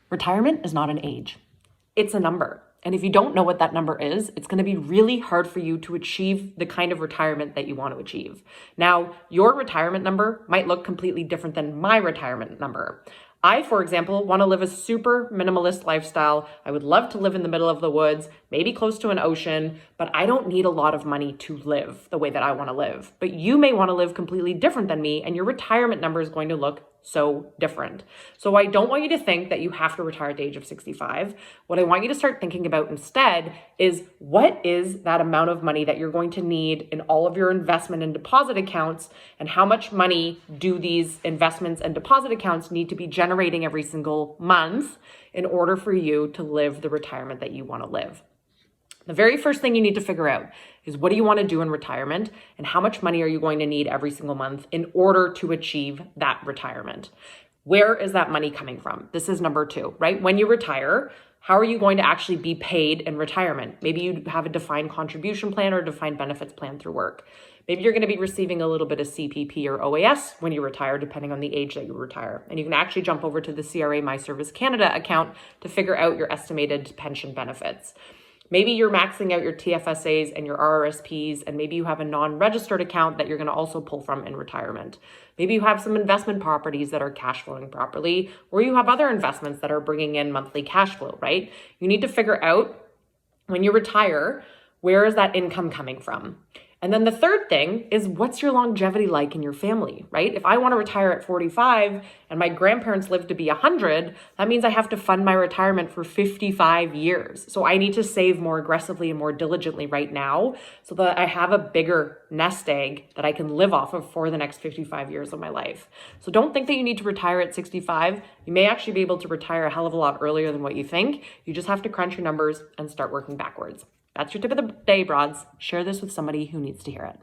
Retirement is not an age. It's a number. And if you don't know what that number is, it's going to be really hard for you to achieve the kind of retirement that you want to achieve. Now, your retirement number might look completely different than my retirement number. I, for example, want to live a super minimalist lifestyle. I would love to live in the middle of the woods, maybe close to an ocean, but I don't need a lot of money to live the way that I want to live. But you may want to live completely different than me, and your retirement number is going to look so different. So I don't want you to think that you have to retire at the age of 65. What I want you to start thinking about instead is, what is that amount of money that you're going to need in all of your investment and deposit accounts, and how much money do these investments and deposit accounts need to be generating every single month in order for you to live the retirement that you want to live. The very first thing you need to figure out is, what do you want to do in retirement, and how much money are you going to need every single month in order to achieve that retirement? Where is that money coming from? This is number 2, right? When you retire, how are you going to actually be paid in retirement? Maybe you have a defined contribution plan or a defined benefits plan through work. Maybe you're going to be receiving a little bit of CPP or OAS when you retire, depending on the age that you retire. And you can actually jump over to the CRA My Service Canada account to figure out your estimated pension benefits. Maybe you're maxing out your TFSAs and your RRSPs, and maybe you have a non-registered account that you're going to also pull from in retirement. Maybe you have some investment properties that are cash flowing properly, or you have other investments that are bringing in monthly cash flow, right? You need to figure out, when you retire, where is that income coming from? And then the third thing is, what's your longevity like in your family, right? If I want to retire at 45 and my grandparents live to be 100, that means I have to fund my retirement for 55 years. So I need to save more aggressively and more diligently right now so that I have a bigger nest egg that I can live off of for the next 55 years of my life. So don't think that you need to retire at 65. You may actually be able to retire a hell of a lot earlier than what you think. You just have to crunch your numbers and start working backwards. That's your tip of the day, broads. Share this with somebody who needs to hear it.